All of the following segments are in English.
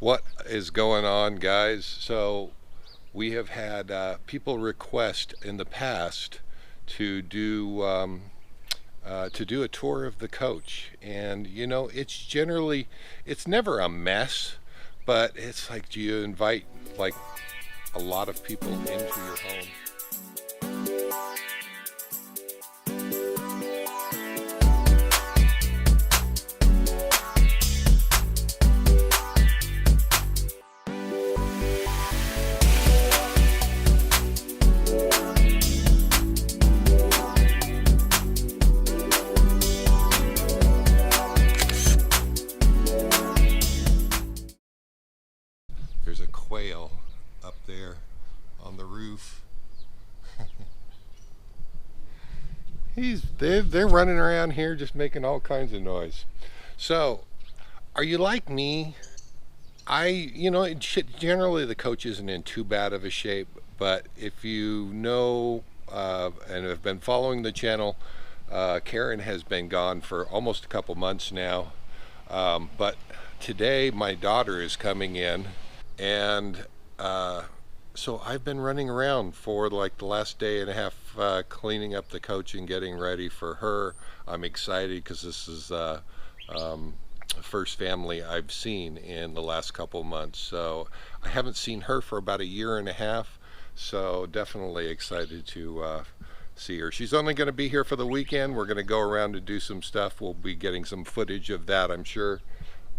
What is going on, guys? So we have had people request in the past to do a tour of the coach, and it's never a mess, but it's like, do you invite like a lot of people into your home? There's a quail up there on the roof. They're running around here just making all kinds of noise. So, are you like me? Generally the coach isn't in too bad of a shape, but if you know and have been following the channel, Karen has been gone for almost a couple months now. But today my daughter is coming in, and so I've been running around for like the last day and a half, cleaning up the coach and getting ready for her. I'm excited because this is first family I've seen in the last couple months. So I haven't seen her for about a year and a half. So definitely excited to see her. She's only going to be here for the weekend. We're going to go around and do some stuff. We'll be getting some footage of that, I'm sure.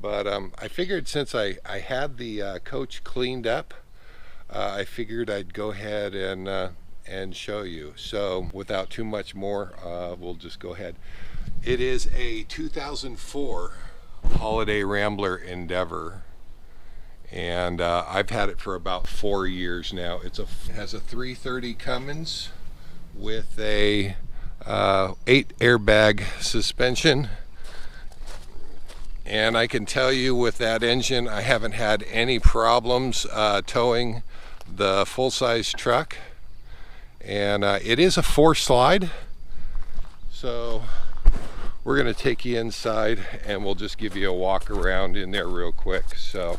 But I figured since I had the coach cleaned up, I figured I'd go ahead and show you. So without too much more, we'll just go ahead. It is a 2004 Holiday Rambler Endeavor, and I've had it for about 4 years now. It has a 330 Cummins with a 8 airbag suspension. And I can tell you with that engine, I haven't had any problems towing the full-size truck. And it is a 4-slide. So we're going to take you inside and we'll just give you a walk around in there real quick. So,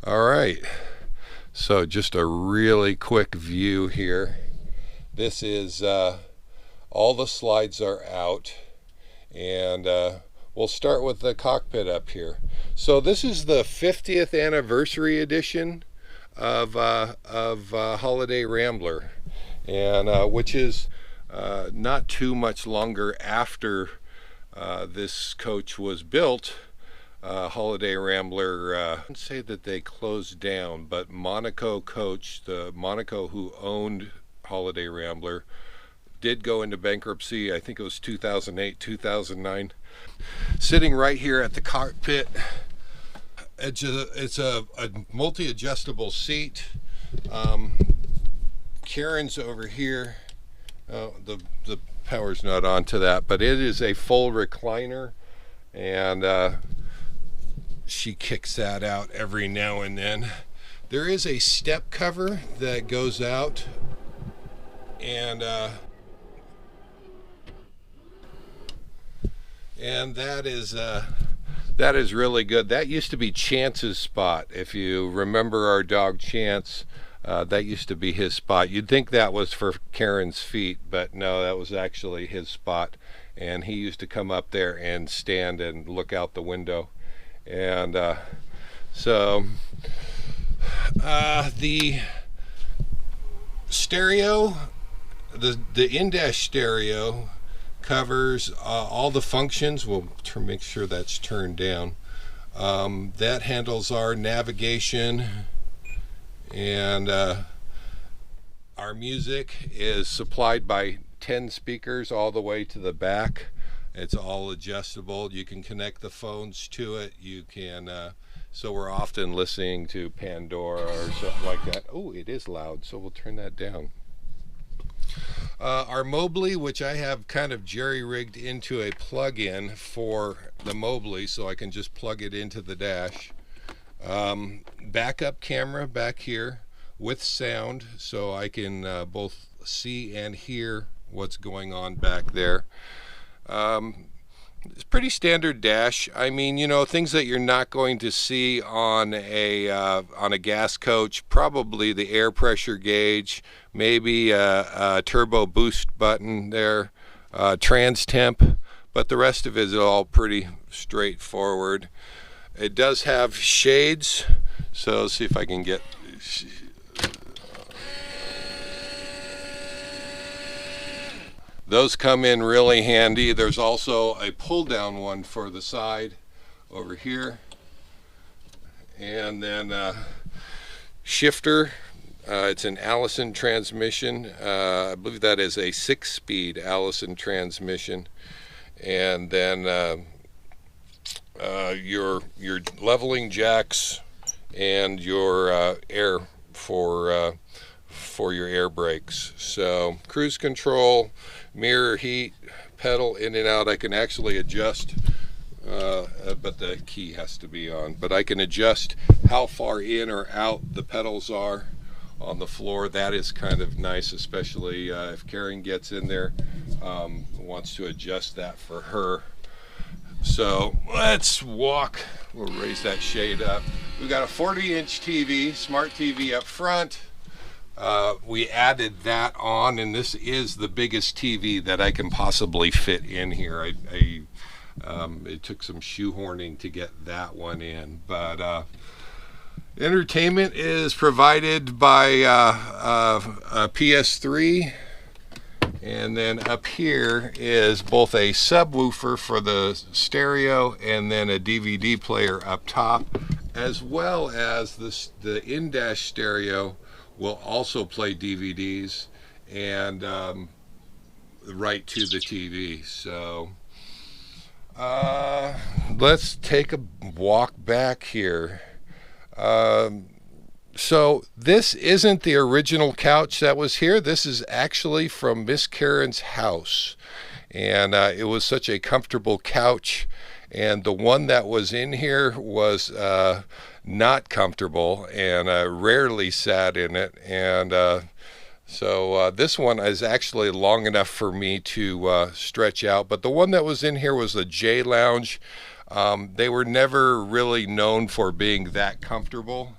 all right. So just a really quick view here. This is all the slides are out, and we'll start with the cockpit up here. So this is the 50th anniversary edition of Holiday Rambler, and which is not too much longer after this coach was built. Holiday Rambler, I wouldn't say that they closed down, but Monaco Coach, the Monaco who owned Holiday Rambler, did go into bankruptcy. I think it was 2008, 2009. Sitting right here at the cockpit, it's a multi-adjustable seat. Karen's over here. The power's not on to that, but it is a full recliner, and she kicks that out every now and then. There is a step cover that goes out, and that is really good. That used to be Chance's spot. If you remember our dog Chance, that used to be his spot. You'd think that was for Karen's feet, but no, that was actually his spot. And he used to come up there and stand and look out the window. And so the stereo, the in-dash stereo covers all the functions. We'll make sure that's turned down. That handles our navigation, and our music is supplied by 10 speakers all the way to the back. It's all adjustable. You can connect the phones to it. You can so we're often listening to Pandora or something like that. Oh, it is loud, so we'll turn that down. Our Mobley, which I have kind of jerry-rigged into a plug-in for the Mobley, so I can just plug it into the dash. Backup camera back here with sound, so I can both see and hear what's going on back there. It's pretty standard dash. I mean, you know, things that you're not going to see on a gas coach. Probably the air pressure gauge, maybe a turbo boost button there, trans temp, but the rest of it is all pretty straightforward. It does have shades, so let's see if I can get. Those come in really handy. There's also a pull down one for the side over here, and then shifter. It's an Allison transmission. I believe that is a 6-speed Allison transmission, and then your leveling jacks and your air for your air brakes. So cruise control, mirror heat, pedal in and out. I can actually adjust, but the key has to be on. But I can adjust how far in or out the pedals are on the floor. That is kind of nice, especially if Karen gets in there, wants to adjust that for her. So let's walk. We'll raise that shade up. We've got a 40-inch TV, smart TV up front. We added that on, and this is the biggest TV that I can possibly fit in here. It took some shoehorning to get that one in, but entertainment is provided by a PS3, and then up here is both a subwoofer for the stereo and then a DVD player up top, as well as the in-dash stereo will also play DVDs and right to the TV. So let's take a walk back here. So this isn't the original couch that was here. This is actually from Miss Karen's house, and it was such a comfortable couch, and the one that was in here was not comfortable, and I rarely sat in it, and so this one is actually long enough for me to stretch out. But the one that was in here was a J Lounge. They were never really known for being that comfortable.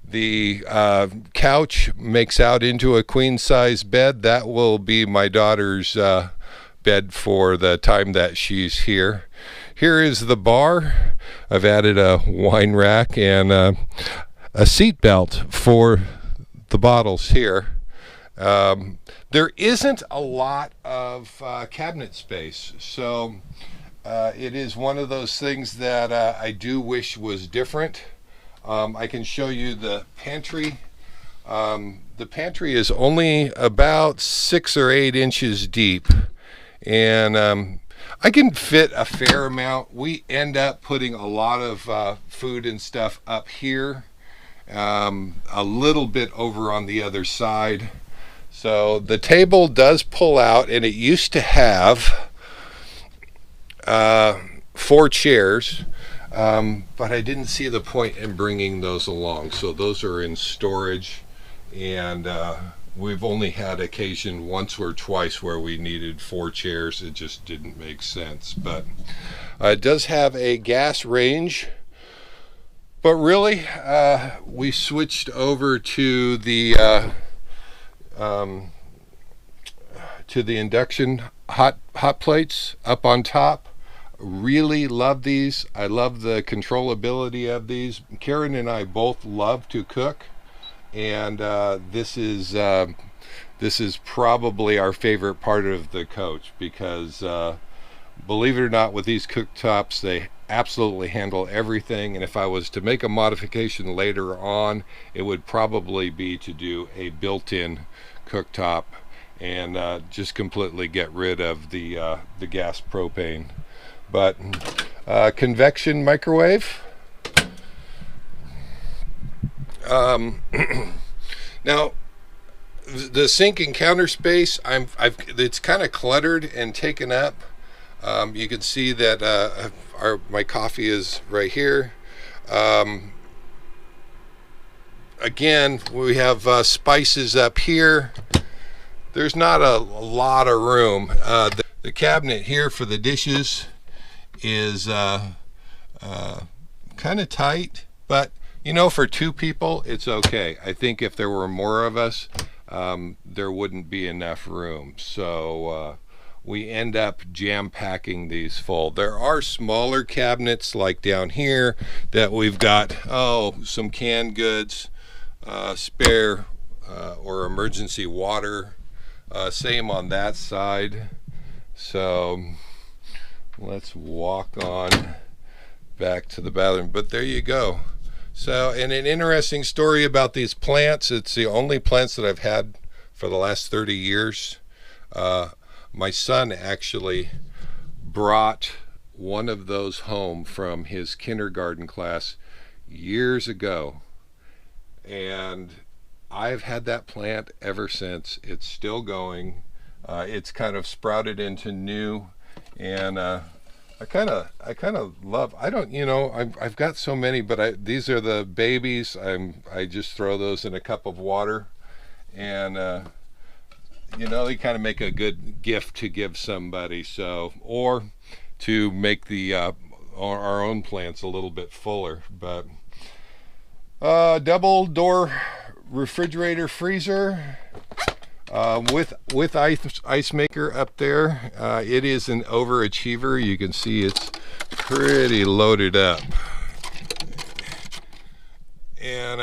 The couch makes out into a queen size bed. That will be my daughter's bed for the time that she's here. Here is the bar. I've added a wine rack and a seat belt for the bottles here. There isn't a lot of cabinet space, so it is one of those things that I do wish was different. I can show you the pantry. The pantry is only about 6 or 8 inches deep, and I can fit a fair amount. We end up putting a lot of food and stuff up here, a little bit over on the other side. So the table does pull out, and it used to have 4 chairs, but I didn't see the point in bringing those along. So those are in storage, and we've only had occasion once or twice where we needed 4 chairs. It just didn't make sense. But it does have a gas range. But really, we switched over to the induction hot plates up on top. Really love these. I love the controllability of these. Karen and I both love to cook, and this is probably our favorite part of the coach, because believe it or not, with these cooktops, they absolutely handle everything. And if I was to make a modification later on, it would probably be to do a built-in cooktop and just completely get rid of the gas propane. But convection microwave. Now the sink and counter space, it's kind of cluttered and taken up. You can see that my coffee is right here. Again, we have spices up here. There's not a lot of room. The cabinet here for the dishes is kind of tight, but you know, for two people it's okay. I think if there were more of us, there wouldn't be enough room, so we end up jam-packing these full. There are smaller cabinets like down here that we've got some canned goods, spare or emergency water, same on that side. So let's walk on back to the bathroom, but there you go. So, and an interesting story about these plants, it's the only plants that I've had for the last 30 years. My son actually brought one of those home from his kindergarten class years ago, and I've had that plant ever since. It's still going. It's kind of sprouted into new, and I kind of love. I don't, you know, I've got so many, but these are the babies. I just throw those in a cup of water, and you know, they kind of make a good gift to give somebody. So, or to make the our own plants a little bit fuller. But double door refrigerator freezer. With ice maker up there. It is an overachiever. You can see it's pretty loaded up, and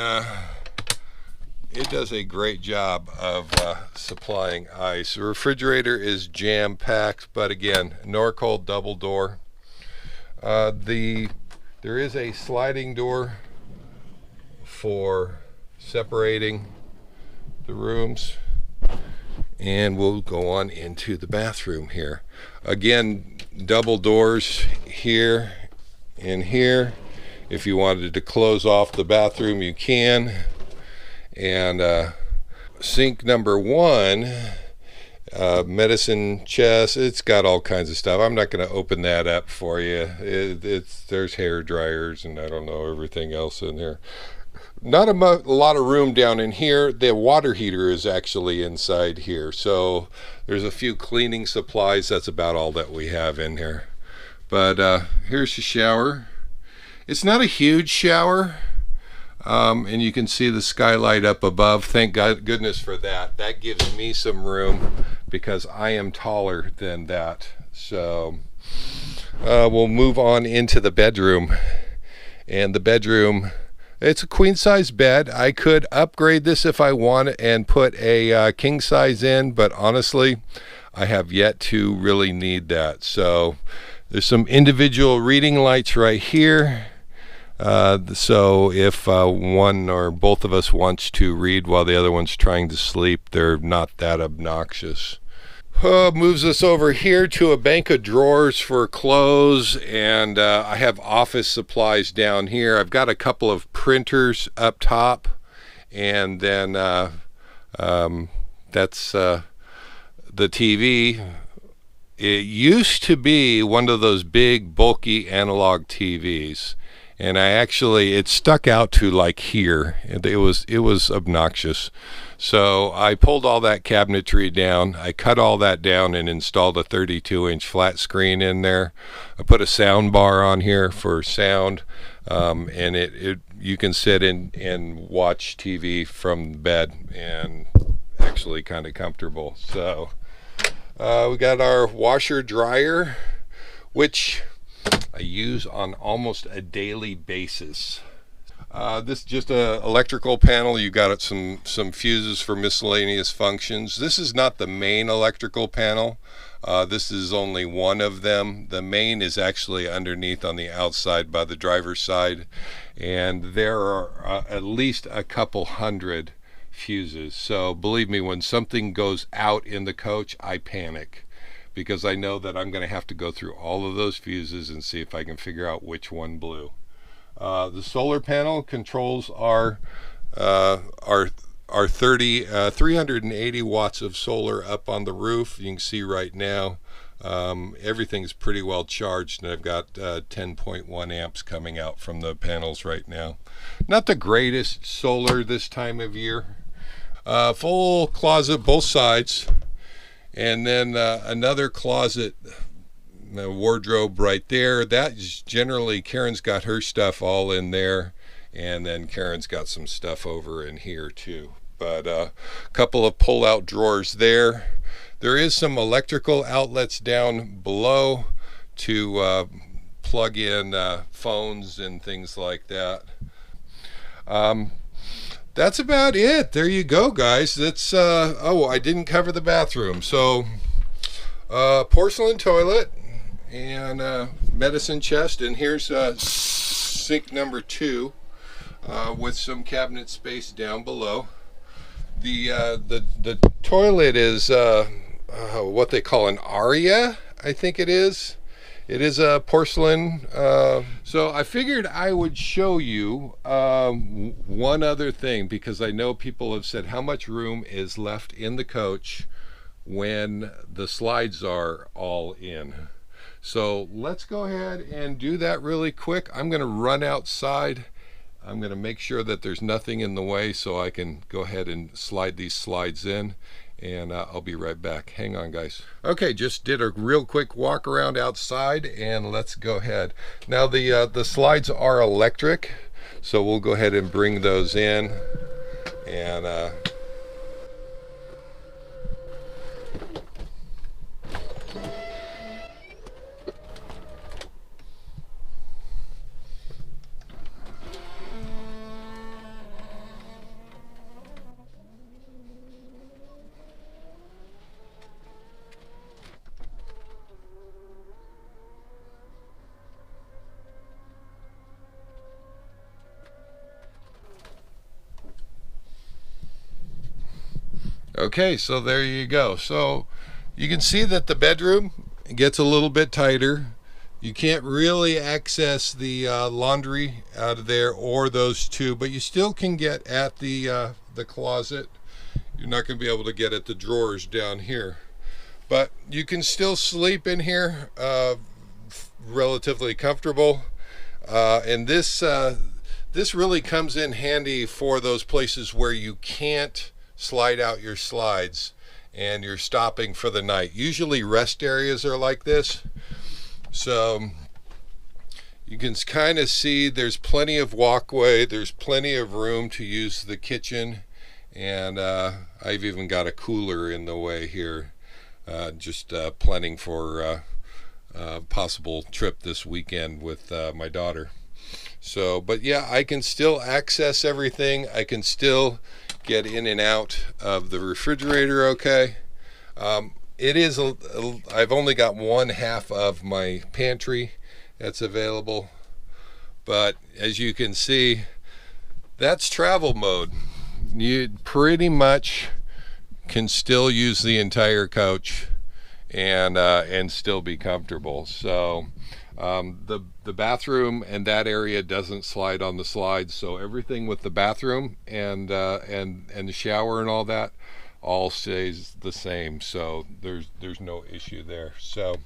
it does a great job of supplying ice. The refrigerator is jam-packed, but again, Norcold double door. There is a sliding door for separating the rooms. And we'll go on into the bathroom here. Again, double doors here and here. If you wanted to close off the bathroom, you can. And sink number one, medicine chest, it's got all kinds of stuff. I'm not going to open that up for you. There's hair dryers and I don't know, everything else in there. Not a lot of room down in here. The water heater is actually inside here, so there's a few cleaning supplies. That's about all that we have in here. But here's the shower. It's not a huge shower, and you can see the skylight up above. Thank goodness for that. That gives me some room because I am taller than that. So we'll move on into the bedroom. And the bedroom, it's a queen size bed. I could upgrade this if I want and put a king size in, but honestly, I have yet to really need that. So there's some individual reading lights right here. So if one or both of us wants to read while the other one's trying to sleep, they're not that obnoxious. Moves us over here to a bank of drawers for clothes, and I have office supplies down here. I've got a couple of printers up top, and then that's the TV. It used to be one of those big bulky analog TVs, and it stuck out to like here. It was obnoxious. So I pulled all that cabinetry down. I cut all that down and installed a 32-inch flat screen in there. I put a sound bar on here for sound, and you can sit in and watch TV from bed, and actually kind of comfortable. So we got our washer dryer, which I use on almost a daily basis. This is just a electrical panel. You got some fuses for miscellaneous functions. This is not the main electrical panel. This is only one of them. The main is actually underneath on the outside by the driver's side, and there are at least a couple hundred fuses. So believe me, when something goes out in the coach, I panic, because I know that I'm going to have to go through all of those fuses and see if I can figure out which one blew. The solar panel controls our 380 watts of solar up on the roof. You can see right now everything's pretty well charged, and I've got 10.1 amps coming out from the panels right now. Not the greatest solar this time of year. Full closet both sides, and then another closet wardrobe right there. That's generally Karen's got her stuff all in there, and then Karen's got some stuff over in here too. But a couple of pull-out drawers there. There is some electrical outlets down below to plug in phones and things like that. That's about it. There you go, guys. That's oh, I didn't cover the bathroom. So porcelain toilet and medicine chest, and here's sink number 2 with some cabinet space down below. The toilet is what they call an aria, I think it is. It is a porcelain. So I figured I would show you one other thing, because I know people have said how much room is left in the coach when the slides are all in. So let's go ahead and do that really quick. I'm going to run outside. I'm going to make sure that there's nothing in the way so I can go ahead and slide these slides in, and I'll be right back. Hang on, guys. Okay, just did a real quick walk around outside, and let's go ahead. Now the slides are electric, so we'll go ahead and bring those in, and okay, so there you go. So you can see that the bedroom gets a little bit tighter. You can't really access the laundry out of there or those two, but you still can get at the closet. You're not going to be able to get at the drawers down here, but you can still sleep in here relatively comfortable. And this really comes in handy for those places where you can't slide out your slides and you're stopping for the night. Usually rest areas are like this, so you can kind of see there's plenty of walkway, there's plenty of room to use the kitchen, and I've even got a cooler in the way here, just planning for a possible trip this weekend with my daughter. So, but yeah, I can still access everything. I can still get in and out of the refrigerator okay. It is I've only got one half of my pantry that's available, but as you can see, that's travel mode. You pretty much can still use the entire couch and still be comfortable. So the bathroom and that area doesn't slide on the slides, so everything with the bathroom and the shower and all that all stays the same, so there's no issue there. So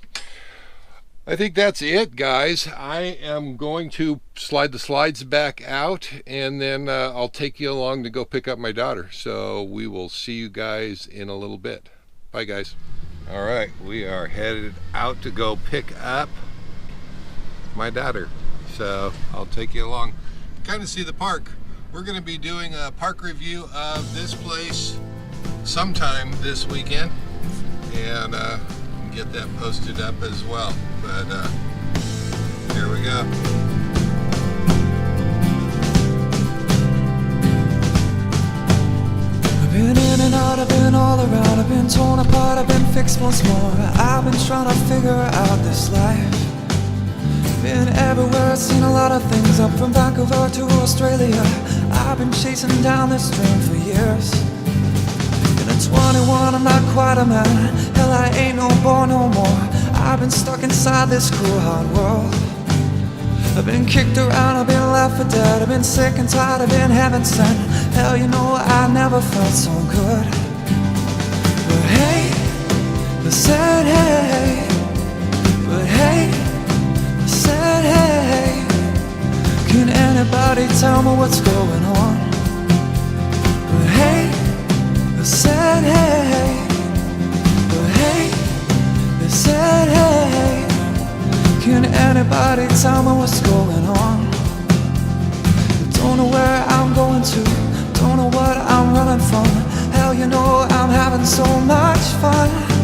I think that's it, guys. I am going to slide the slides back out, and then I'll take you along to go pick up my daughter. So we will see you guys in a little bit. Bye, guys. All right, we are headed out to go pick up my daughter, so I'll take you along, kind of see the park. We're going to be doing a park review of this place sometime this weekend, and get that posted up as well. But here we go. I've been in and out, I've been all around, I've been torn apart, I've been fixed once more. I've been trying to figure out this life. Been everywhere, seen a lot of things, up from Vancouver to Australia. I've been chasing down this dream for years. And at 21 I'm not quite a man, hell I ain't no boy no more. I've been stuck inside this cruel hard world. I've been kicked around, I've been left for dead, I've been sick and tired, I've been heaven sent. Hell, you know I never felt so good. But hey, I said hey, but hey, I said hey, can anybody tell me what's going on? But hey, I said hey, but hey, I said hey. anybody tell me what's going on? Don't know where I'm going to, don't know what I'm running from. Hell, you know I'm having so much fun.